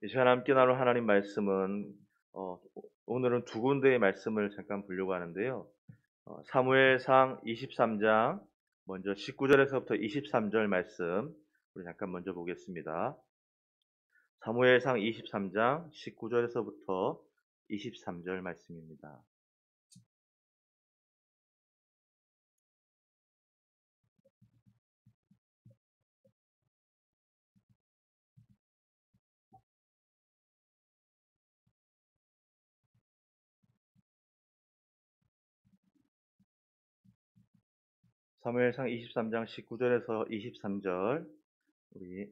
이 시간 함께 나눌 하나님 말씀은 오늘은 두 군데의 말씀을 잠깐 보려고 하는데요. 사무엘상 23장 먼저 19절에서부터 23절 말씀 우리 잠깐 먼저 보겠습니다. 사무엘상 23장 19절에서부터 23절 말씀입니다. 사무엘상 23장 19절에서 23절 우리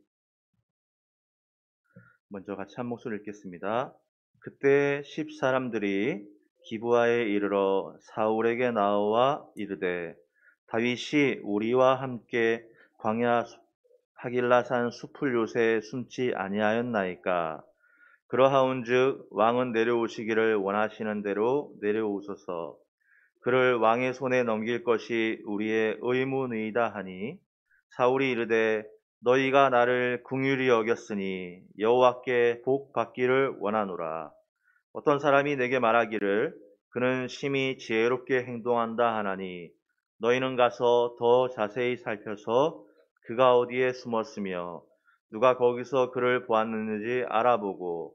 먼저 같이 한 목소리 읽겠습니다. 그때 10사람들이 기브아에 이르러 사울에게 나와 이르되 다윗이 우리와 함께 광야 하길라산 숲을 요새 숨지 아니하였나이까. 그러하온즉 왕은 내려오시기를 원하시는 대로 내려오소서. 그를 왕의 손에 넘길 것이 우리의 의무니이다 하니 사울이 이르되 너희가 나를 긍휼히 여겼으니 여호와께 복 받기를 원하노라. 어떤 사람이 내게 말하기를 그는 심히 지혜롭게 행동한다 하나니 너희는 가서 더 자세히 살펴서 그가 어디에 숨었으며 누가 거기서 그를 보았는지 알아보고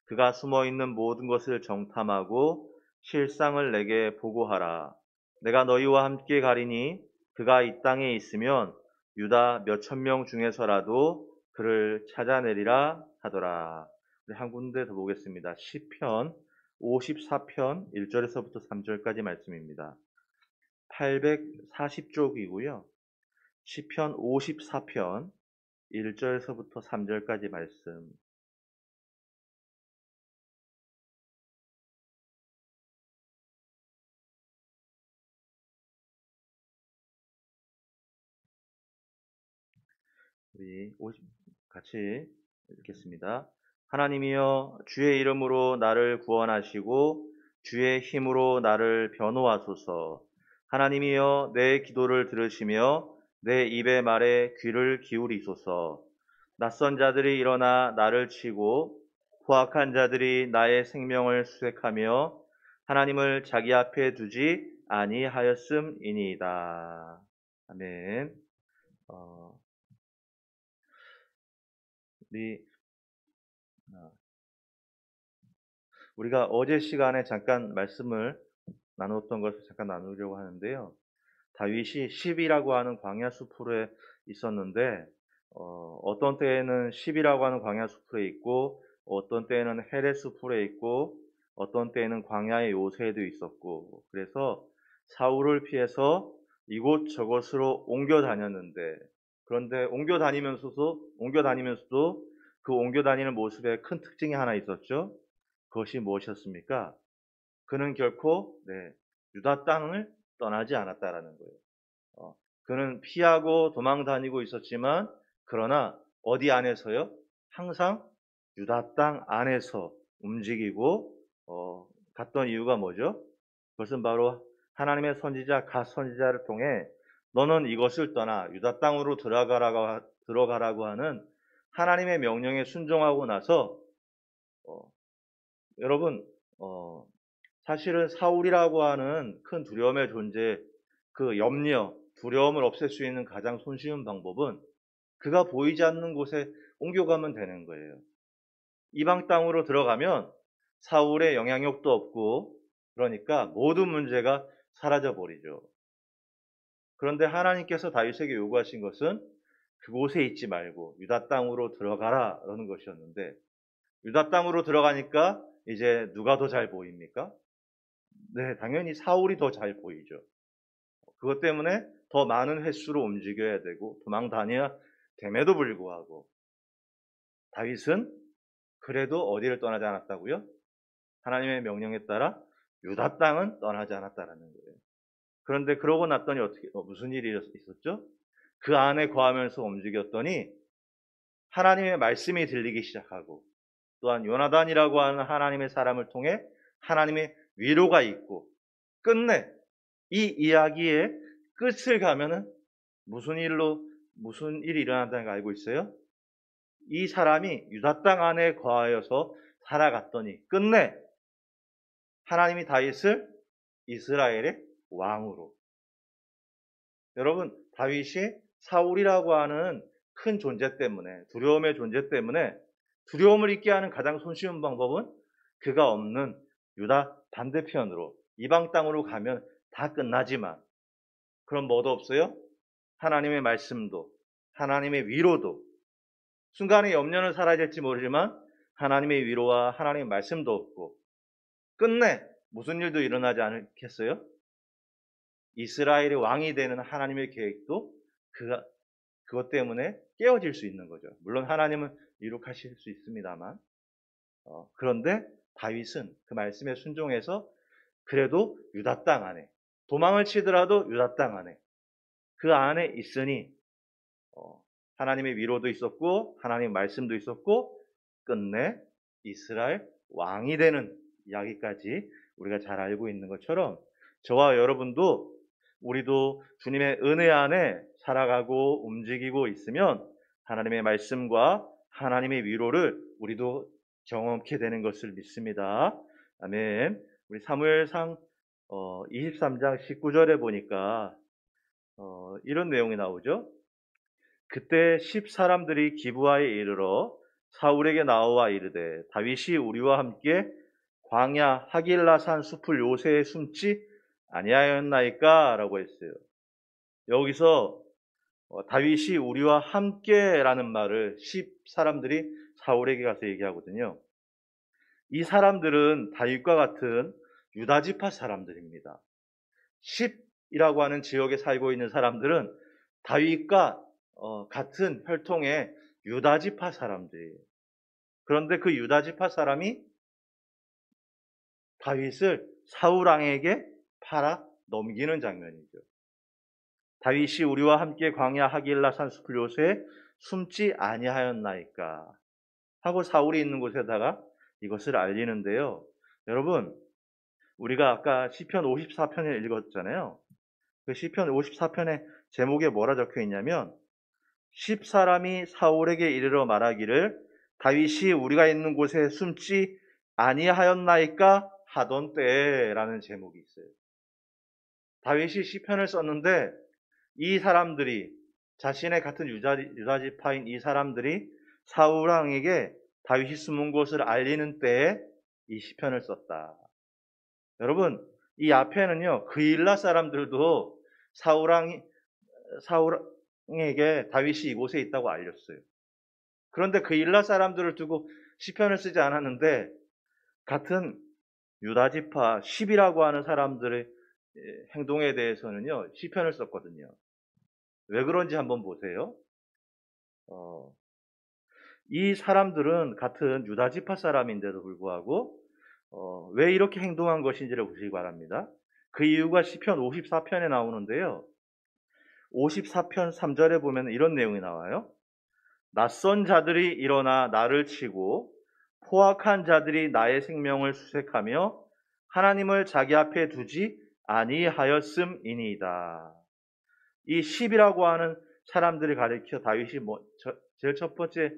그가 숨어 있는 모든 것을 정탐하고 실상을 내게 보고하라. 내가 너희와 함께 가리니 그가 이 땅에 있으면 유다 몇천 명 중에서라도 그를 찾아내리라 하더라. 한 군데 더 보겠습니다. 시편 54편 1절에서부터 3절까지 말씀입니다. 840쪽이고요. 시편 54편 1절에서부터 3절까지 말씀. 우리 같이 읽겠습니다. 하나님이여 주의 이름으로 나를 구원하시고 주의 힘으로 나를 변호하소서. 하나님이여 내 기도를 들으시며 내 입의 말에 귀를 기울이소서. 낯선 자들이 일어나 나를 치고 포악한 자들이 나의 생명을 수색하며 하나님을 자기 앞에 두지 아니하였음이니이다. 아멘. 우리가 어제 시간에 잠깐 말씀을 나눴던 것을 잠깐 나누려고 하는데요. 다윗이 10이라고 하는 광야 수풀에 있었는데 어떤 때에는 10이라고 하는 광야 수풀에 있고 어떤 때에는 헤레 수풀에 있고 어떤 때에는 광야의 요새에도 있었고 그래서 사울을 피해서 이곳저곳으로 옮겨 다녔는데 그런데 옮겨 다니면서도 그 옮겨 다니는 모습에 큰 특징이 하나 있었죠. 그것이 무엇이었습니까? 그는 결코 유다 땅을 떠나지 않았다라는 거예요. 그는 피하고 도망 다니고 있었지만 그러나 어디 안에서요? 항상 유다 땅 안에서 움직이고 갔던 이유가 뭐죠? 그것은 바로 하나님의 선지자 갓 선지자를 통해 너는 이것을 떠나 유다 땅으로 들어가라고 하는 하나님의 명령에 순종하고 나서 여러분 사실은 사울이라고 하는 큰 두려움의 존재, 그 염려, 두려움을 없앨 수 있는 가장 손쉬운 방법은 그가 보이지 않는 곳에 옮겨가면 되는 거예요. 이방 땅으로 들어가면 사울의 영향력도 없고 그러니까 모든 문제가 사라져 버리죠. 그런데 하나님께서 다윗에게 요구하신 것은 그곳에 있지 말고 유다 땅으로 들어가라라는 것이었는데 유다 땅으로 들어가니까 이제 누가 더 잘 보입니까? 네, 당연히 사울이 더 잘 보이죠. 그것 때문에 더 많은 횟수로 움직여야 되고 도망 다녀야 됨에도 불구하고 다윗은 그래도 어디를 떠나지 않았다고요? 하나님의 명령에 따라 유다 땅은 떠나지 않았다라는 거예요. 그런데 그러고 났더니 무슨 일이 있었죠? 그 안에 거하면서 움직였더니 하나님의 말씀이 들리기 시작하고 또한 요나단이라고 하는 하나님의 사람을 통해 하나님의 위로가 있고 끝내 이 이야기의 끝을 가면은 무슨 일이 일어난다는 걸 알고 있어요? 이 사람이 유다 땅 안에 거하여서 살아갔더니 끝내 하나님이 다윗을 이스라엘의 왕으로. 여러분, 다윗이 사울이라고 하는 큰 존재 때문에, 두려움의 존재 때문에 두려움을 잊게 하는 가장 손쉬운 방법은 그가 없는 유다 반대편으로 이방 땅으로 가면 다 끝나지만, 그럼 뭐도 없어요? 하나님의 말씀도, 하나님의 위로도, 순간에 염려는 사라질지 모르지만 하나님의 위로와 하나님의 말씀도 없고, 끝내 무슨 일도 일어나지 않겠어요? 이스라엘의 왕이 되는 하나님의 계획도 그것 때문에 깨어질 수 있는 거죠. 물론 하나님은 이룩하실 수 있습니다만, 그런데 다윗은 그 말씀에 순종해서 그래도 유다 땅 안에, 도망을 치더라도 유다 땅 안에, 그 안에 있으니 하나님의 위로도 있었고 하나님의 말씀도 있었고 끝내 이스라엘 왕이 되는 이야기까지 우리가 잘 알고 있는 것처럼, 저와 여러분도 우리도 주님의 은혜 안에 살아가고 움직이고 있으면 하나님의 말씀과 하나님의 위로를 우리도 경험케 되는 것을 믿습니다. 아멘. 우리 사무엘상 23장 19절에 보니까 이런 내용이 나오죠. 그때 10사람들이 기브아에 이르러 사울에게 나와 이르되 다윗이 우리와 함께 광야 하길라산 숲을 요새에 숨지 아니하였나이까? 라고 했어요. 여기서 다윗이 우리와 함께라는 말을 10사람들이 사울에게 가서 얘기하거든요. 이 사람들은 다윗과 같은 유다지파 사람들입니다. 10이라고 하는 지역에 살고 있는 사람들은 다윗과 같은 혈통의 유다지파 사람들이에요. 그런데 그 유다지파 사람이 다윗을 사울왕에게 팔아 넘기는 장면이죠. 다윗이 우리와 함께 광야 하길라산 숲을 요새에 숨지 아니하였나이까 하고 사울이 있는 곳에다가 이것을 알리는데요. 여러분, 우리가 아까 시편 54편을 읽었잖아요. 그 시편 54편의 제목에 뭐라 적혀 있냐면 10사람이 사울에게 이르러 말하기를 다윗이 우리가 있는 곳에 숨지 아니하였나이까 하던 때라는 제목이 있어요. 다윗이 시편을 썼는데 이 사람들이, 자신의 같은 유다지파인 이 사람들이 사울왕에게 다윗이 숨은 곳을 알리는 때에 이 시편을 썼다. 여러분, 이 앞에는요, 그일라 사람들도 사울왕에게 다윗이 이곳에 있다고 알렸어요. 그런데 그일라 사람들을 두고 시편을 쓰지 않았는데 같은 유다지파 10이라고 하는 사람들의 행동에 대해서는요, 시편을 썼거든요. 왜 그런지 한번 보세요. 이 사람들은 같은 유다지파 사람인데도 불구하고 왜 이렇게 행동한 것인지를 보시기 바랍니다. 그 이유가 시편 54편에 나오는데요. 54편 3절에 보면 이런 내용이 나와요. 낯선 자들이 일어나 나를 치고 포악한 자들이 나의 생명을 수색하며 하나님을 자기 앞에 두지 아니하였음이니이다. 이 10이라고 하는 사람들을 가리켜 다윗이 제일 첫 번째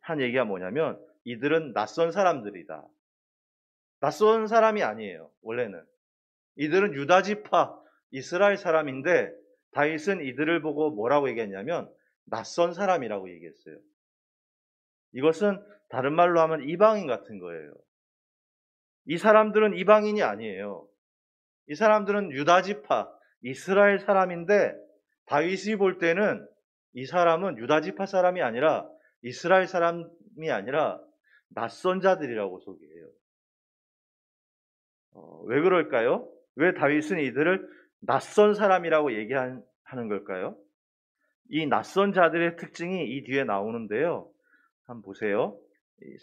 한 얘기가 뭐냐면 이들은 낯선 사람들이다. 낯선 사람이 아니에요. 원래는 이들은 유다지파 이스라엘 사람인데 다윗은 이들을 보고 뭐라고 얘기했냐면 낯선 사람이라고 얘기했어요. 이것은 다른 말로 하면 이방인 같은 거예요. 이 사람들은 이방인이 아니에요. 이 사람들은 유다지파 이스라엘 사람인데 다윗이 볼 때는 이 사람은 유다지파 사람이 아니라 이스라엘 사람이 아니라 낯선 자들이라고 소개해요. 왜 그럴까요? 왜 다윗은 이들을 낯선 사람이라고 얘기하는 걸까요? 이 낯선 자들의 특징이 이 뒤에 나오는데요. 한번 보세요.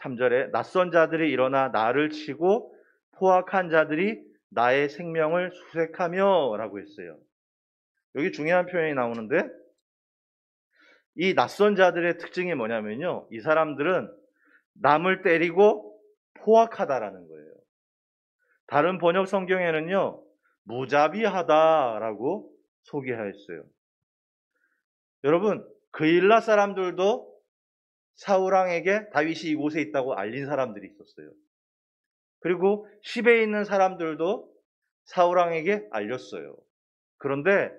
3절에 낯선 자들이 일어나 나를 치고 포악한 자들이 나의 생명을 수색하며 라고 했어요. 여기 중요한 표현이 나오는데 이 낯선 자들의 특징이 뭐냐면요. 이 사람들은 남을 때리고 포악하다라는 거예요. 다른 번역 성경에는요. 무자비하다라고 소개하였어요. 여러분, 그일라 사람들도 사울왕에게 다윗이 이곳에 있다고 알린 사람들이 있었어요. 그리고 10에 있는 사람들도 사울왕에게 알렸어요. 그런데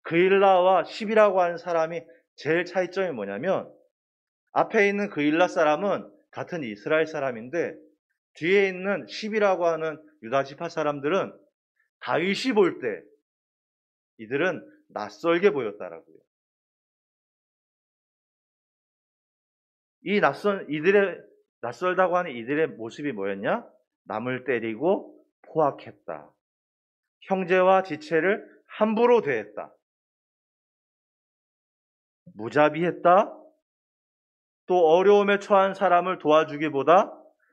그일라와 10이라고 하는 사람이 제일 차이점이 뭐냐면 앞에 있는 그일라 사람은 같은 이스라엘 사람인데 뒤에 있는 10이라고 하는 유다 지파 사람들은 다윗이 볼 때 이들은 낯설게 보였다라고요. 이 낯설다고 하는 이들의 모습이 뭐였냐? 남을 때리고 포악했다. 형제와 지체를 함부로 대했다. 무자비했다. 또 어려움에 처한 사람을 도와주기보다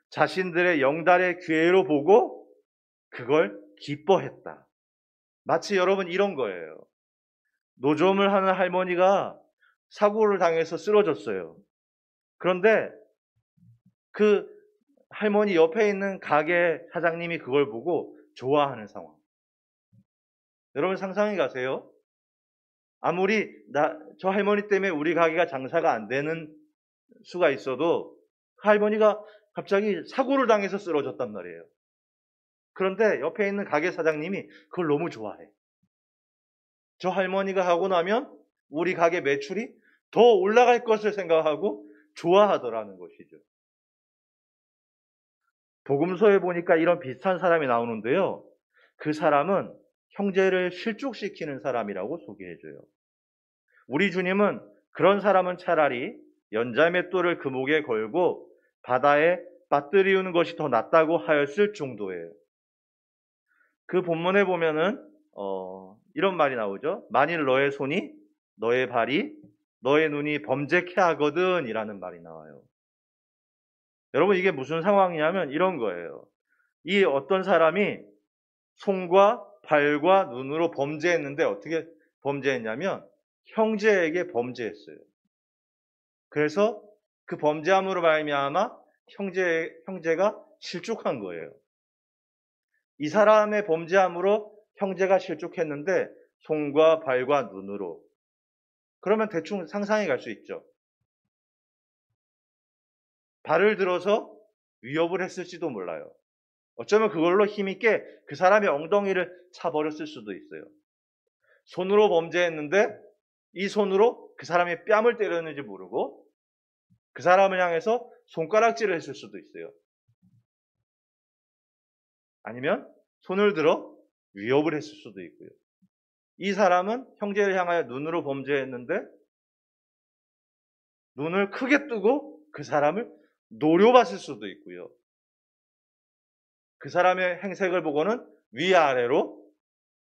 자신들의 영달의 기회로 보고 그걸 기뻐했다. 마치 여러분 이런 거예요. 노점을 하는 할머니가 사고를 당해서 쓰러졌어요. 그런데 그 할머니 옆에 있는 가게 사장님이 그걸 보고 좋아하는 상황. 여러분 상상해 가세요. 아무리 저 할머니 때문에 우리 가게가 장사가 안 되는 수가 있어도 그 할머니가 갑자기 사고를 당해서 쓰러졌단 말이에요. 그런데 옆에 있는 가게 사장님이 그걸 너무 좋아해. 저 할머니가 하고 나면 우리 가게 매출이 더 올라갈 것을 생각하고 좋아하더라는 것이죠. 복음서에 보니까 이런 비슷한 사람이 나오는데요. 그 사람은 형제를 실족시키는 사람이라고 소개해줘요. 우리 주님은 그런 사람은 차라리 연자맷돌을 그 목에 걸고 바다에 빠뜨리우는 것이 더 낫다고 하였을 정도예요. 그 본문에 보면은 이런 말이 나오죠. 만일 너의 손이, 너의 발이, 너의 눈이 범죄케 하거든 이라는 말이 나와요. 여러분 이게 무슨 상황이냐면 이런 거예요. 이 어떤 사람이 손과 발과 눈으로 범죄했는데 어떻게 범죄했냐면 형제에게 범죄했어요. 그래서 그 범죄함으로 말미암아 형제가 실족한 거예요. 이 사람의 범죄함으로 형제가 실족했는데 손과 발과 눈으로. 그러면 대충 상상해 갈 수 있죠. 발을 들어서 위협을 했을지도 몰라요. 어쩌면 그걸로 힘있게 그 사람의 엉덩이를 차버렸을 수도 있어요. 손으로 범죄했는데 이 손으로 그 사람의 뺨을 때렸는지 모르고 그 사람을 향해서 손가락질을 했을 수도 있어요. 아니면 손을 들어 위협을 했을 수도 있고요. 이 사람은 형제를 향하여 눈으로 범죄했는데 눈을 크게 뜨고 그 사람을 노려봤을 수도 있고요. 그 사람의 행색을 보고는 위아래로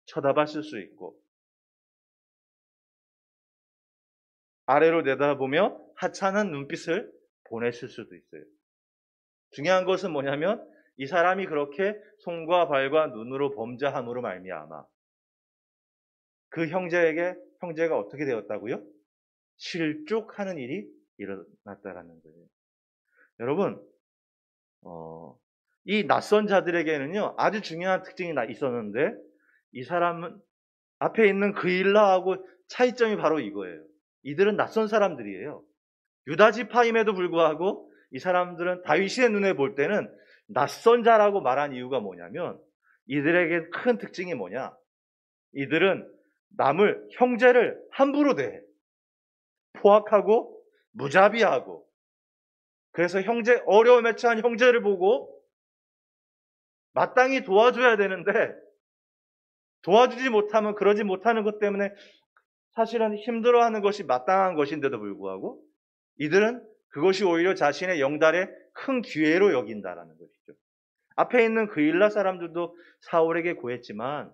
쳐다봤을 수 있고 아래로 내다보며 하찮은 눈빛을 보냈을 수도 있어요. 중요한 것은 뭐냐면 이 사람이 그렇게 손과 발과 눈으로 범죄함으로 말미암아 그 형제가 어떻게 되었다고요? 실족하는 일이 일어났다라는 거예요. 여러분, 이 낯선 자들에게는요 아주 중요한 특징이 있었는데 이 사람은 앞에 있는 그일라하고 차이점이 바로 이거예요. 이들은 낯선 사람들이에요. 유다 지파임에도 불구하고 이 사람들은 다윗의 눈에 볼 때는 낯선 자라고 말한 이유가 뭐냐면 이들에게 큰 특징이 뭐냐? 이들은 형제를 함부로 대해. 포악하고 무자비하고 그래서 어려움에 처한 형제를 보고 마땅히 도와줘야 되는데 도와주지 못하면 그러지 못하는 것 때문에 사실은 힘들어하는 것이 마땅한 것인데도 불구하고 이들은 그것이 오히려 자신의 영달의 큰 기회로 여긴다라는 것이죠. 앞에 있는 그일라 사람들도 사울에게 구했지만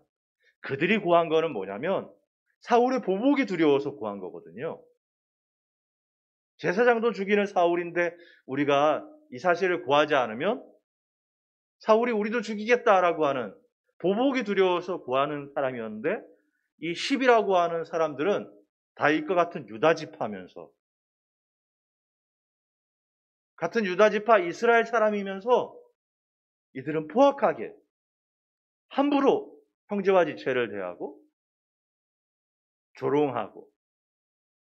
그들이 구한 거는 뭐냐면 사울의 보복이 두려워서 구한 거거든요. 제사장도 죽이는 사울인데 우리가 이 사실을 구하지 않으면 사울이 우리도 죽이겠다라고 하는 보복이 두려워서 구하는 사람이었는데 이 10이라고 하는 사람들은 다윗과 같은 유다 지파면서 같은 유다 지파 이스라엘 사람이면서 이들은 포악하게 함부로 형제와 지체를 대하고 조롱하고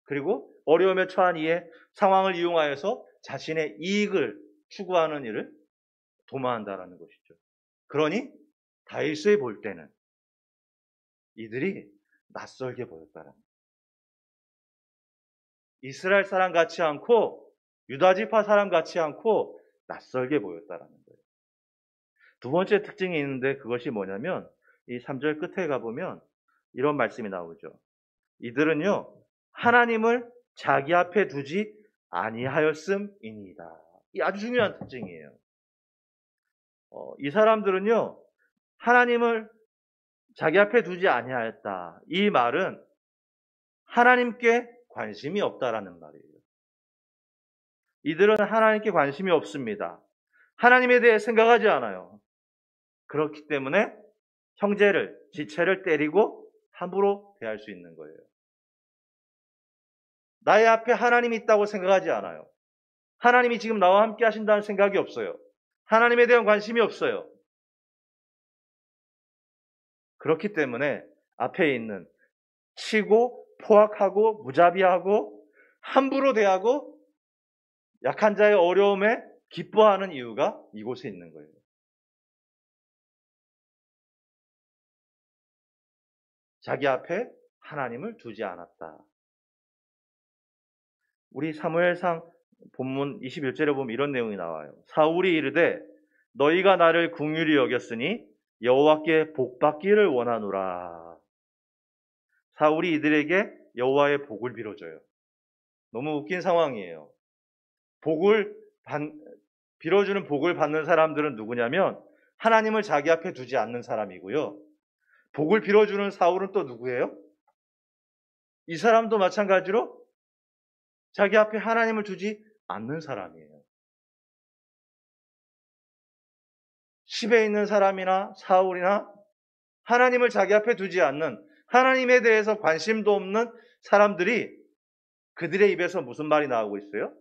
그리고 어려움에 처한 이의 상황을 이용하여서 자신의 이익을 추구하는 일을 도모한다라는 것이죠. 그러니 다윗이 볼 때는 이들이 낯설게 보였다라는 거예요. 이스라엘 사람 같지 않고 유다 지파 사람 같지 않고 낯설게 보였다라는 거예요. 두 번째 특징이 있는데 그것이 뭐냐면 이 3절 끝에 가보면 이런 말씀이 나오죠. 이들은요 하나님을 자기 앞에 두지 아니하였음이니이다. 이 아주 중요한 특징이에요. 이 사람들은요 하나님을 자기 앞에 두지 아니하였다. 이 말은 하나님께 관심이 없다라는 말이에요. 이들은 하나님께 관심이 없습니다. 하나님에 대해 생각하지 않아요. 그렇기 때문에 형제를, 지체를 때리고 함부로 대할 수 있는 거예요. 나의 앞에 하나님이 있다고 생각하지 않아요. 하나님이 지금 나와 함께 하신다는 생각이 없어요. 하나님에 대한 관심이 없어요. 그렇기 때문에 앞에 있는 치고 포악하고 무자비하고 함부로 대하고 약한 자의 어려움에 기뻐하는 이유가 이곳에 있는 거예요. 자기 앞에 하나님을 두지 않았다. 우리 사무엘상 본문 21절에 보면 이런 내용이 나와요. 사울이 이르되 너희가 나를 긍휼히 여겼으니 여호와께 복받기를 원하노라. 사울이 이들에게 여호와의 복을 빌어줘요. 너무 웃긴 상황이에요. 빌어주는 복을 받는 사람들은 누구냐면 하나님을 자기 앞에 두지 않는 사람이고요. 복을 빌어주는 사울은 또 누구예요? 이 사람도 마찬가지로 자기 앞에 하나님을 두지 않는 사람이에요. 10에 있는 사람이나 사울이나 하나님을 자기 앞에 두지 않는, 하나님에 대해서 관심도 없는 사람들이 그들의 입에서 무슨 말이 나오고 있어요?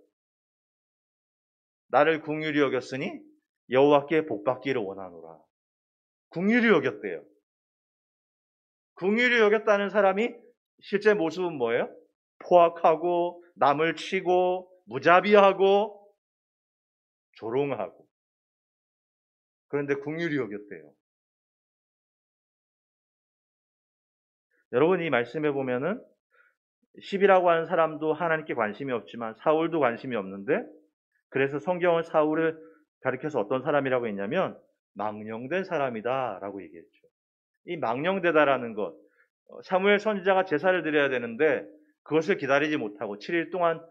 나를 긍휼히 여겼으니 여호와께 복받기를 원하노라. 긍휼히 여겼대요. 긍휼히 여겼다는 사람이 실제 모습은 뭐예요? 포악하고 남을 치고 무자비하고 조롱하고. 그런데 긍휼히 여겼대요. 여러분 이 말씀에 보면은 10이라고 하는 사람도 하나님께 관심이 없지만 사울도 관심이 없는데, 그래서 성경은 사울을 가리켜서 어떤 사람이라고 했냐면 망령된 사람이다 라고 얘기했죠. 이 망령되다라는 것, 사무엘 선지자가 제사를 드려야 되는데 그것을 기다리지 못하고 7일 동안을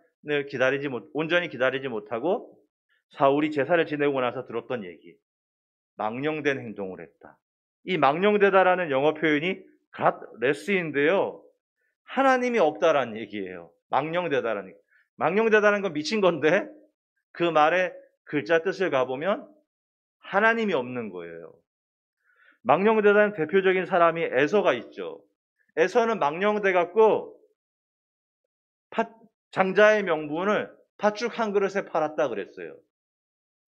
온전히 기다리지 못하고 사울이 제사를 지내고 나서 들었던 얘기, 망령된 행동을 했다. 이 망령되다라는 영어 표현이 God less인데요, 하나님이 없다라는 얘기예요. 망령되다라는 얘기. 망령되다는 건 미친 건데 그 말의 글자 뜻을 가보면 하나님이 없는 거예요. 망령되다는 대표적인 사람이 에서가 있죠. 에서는 망령돼 갖고 장자의 명분을 팥죽 한 그릇에 팔았다 그랬어요.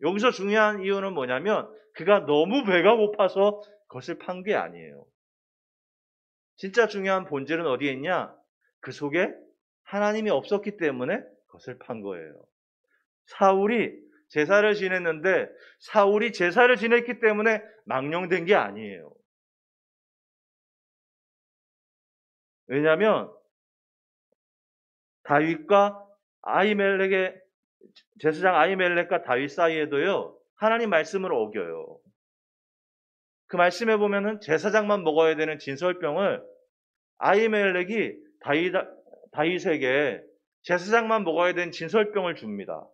여기서 중요한 이유는 뭐냐면 그가 너무 배가 고파서 그것을 판 게 아니에요. 진짜 중요한 본질은 어디에 있냐? 그 속에 하나님이 없었기 때문에 그것을 판 거예요. 사울이 제사를 지냈는데 사울이 제사를 지냈기 때문에 망령된 게 아니에요. 왜냐하면 다윗과 아히멜렉의 제사장 아히멜렉과 다윗 사이에도요 하나님 말씀을 어겨요. 그 말씀에 보면은 제사장만 먹어야 되는 진설병을 아히멜렉이 다윗에게 제사장만 먹어야 되는 진설병을 줍니다.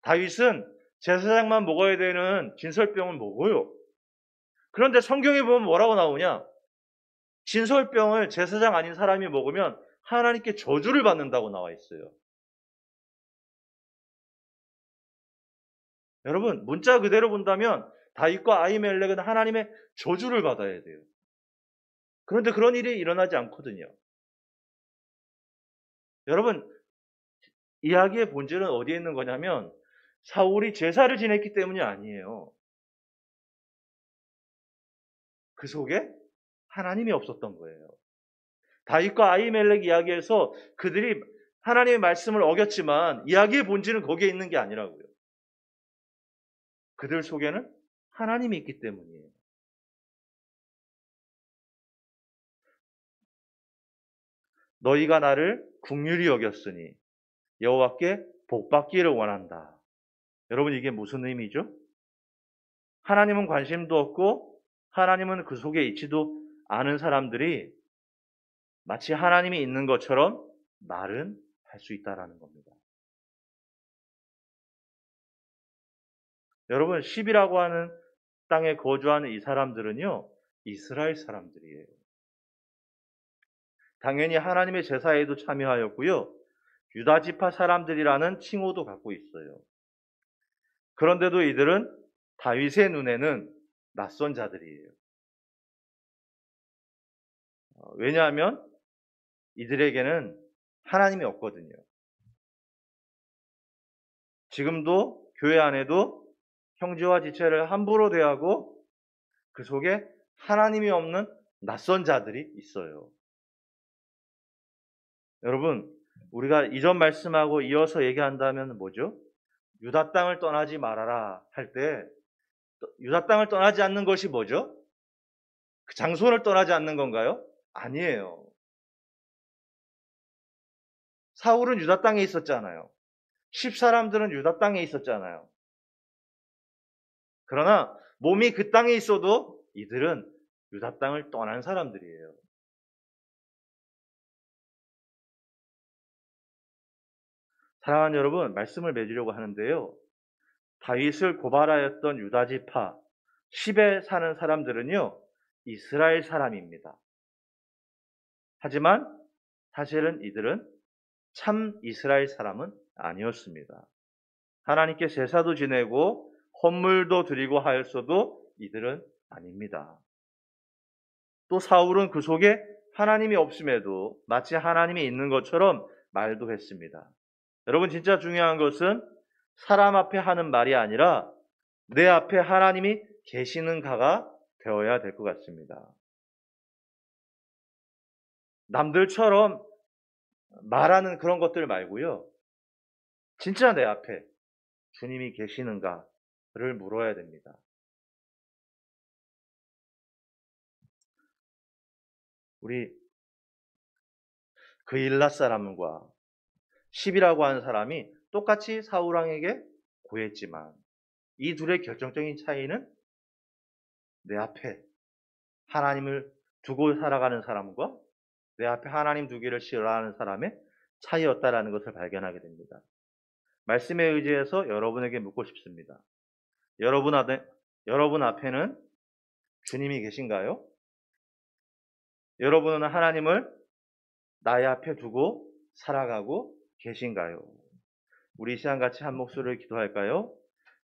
다윗은 제사장만 먹어야 되는 진설병을 먹어요. 그런데 성경에 보면 뭐라고 나오냐? 진설병을 제사장 아닌 사람이 먹으면 하나님께 저주를 받는다고 나와 있어요. 여러분, 문자 그대로 본다면 다윗과 아히멜렉은 하나님의 저주를 받아야 돼요. 그런데 그런 일이 일어나지 않거든요. 여러분, 이야기의 본질은 어디에 있는 거냐면 사울이 제사를 지냈기 때문이 아니에요. 그 속에 하나님이 없었던 거예요. 다윗과 아히멜렉 이야기에서 그들이 하나님의 말씀을 어겼지만 이야기의 본질은 거기에 있는 게 아니라고요. 그들 속에는 하나님이 있기 때문이에요. 너희가 나를 긍휼히 여겼으니 여호와께 복받기를 원한다. 여러분, 이게 무슨 의미죠? 하나님은 관심도 없고 하나님은 그 속에 있지도 않은 사람들이 마치 하나님이 있는 것처럼 말은 할 수 있다라는 겁니다. 여러분, 10이라고 하는 땅에 거주하는 이 사람들은요, 이스라엘 사람들이에요. 당연히 하나님의 제사에도 참여하였고요, 유다지파 사람들이라는 칭호도 갖고 있어요. 그런데도 이들은 다윗의 눈에는 낯선 자들이에요. 왜냐하면 이들에게는 하나님이 없거든요. 지금도 교회 안에도 형제와 지체를 함부로 대하고 그 속에 하나님이 없는 낯선 자들이 있어요. 여러분, 우리가 이전 말씀하고 이어서 얘기한다면 뭐죠? 유다 땅을 떠나지 말아라 할 때 유다 땅을 떠나지 않는 것이 뭐죠? 그 장소를 떠나지 않는 건가요? 아니에요. 사울은 유다 땅에 있었잖아요. 10사람들은 유다 땅에 있었잖아요. 그러나 몸이 그 땅에 있어도 이들은 유다 땅을 떠난 사람들이에요. 사랑하는 여러분, 말씀을 맺으려고 하는데요. 다윗을 고발하였던 유다지파 10에 사는 사람들은요, 이스라엘 사람입니다. 하지만 사실은 이들은 참 이스라엘 사람은 아니었습니다. 하나님께 제사도 지내고 헌물도 드리고 하였어도 이들은 아닙니다. 또 사울은 그 속에 하나님이 없음에도 마치 하나님이 있는 것처럼 말도 했습니다. 여러분, 진짜 중요한 것은 사람 앞에 하는 말이 아니라 내 앞에 하나님이 계시는가가 되어야 될 것 같습니다. 남들처럼 말하는 그런 것들 말고요. 진짜 내 앞에 주님이 계시는가를 물어야 됩니다. 우리 그 일라 사람과 10이라고 하는 사람이 똑같이 사울왕에게 구했지만 이 둘의 결정적인 차이는 내 앞에 하나님을 두고 살아가는 사람과 내 앞에 하나님 두기를 싫어하는 사람의 차이였다라는 것을 발견하게 됩니다. 말씀에 의지해서 여러분에게 묻고 싶습니다. 여러분 앞에는 주님이 계신가요? 여러분은 하나님을 나의 앞에 두고 살아가고 계신가요? 우리 이 시간 같이 한 목소리를 기도할까요?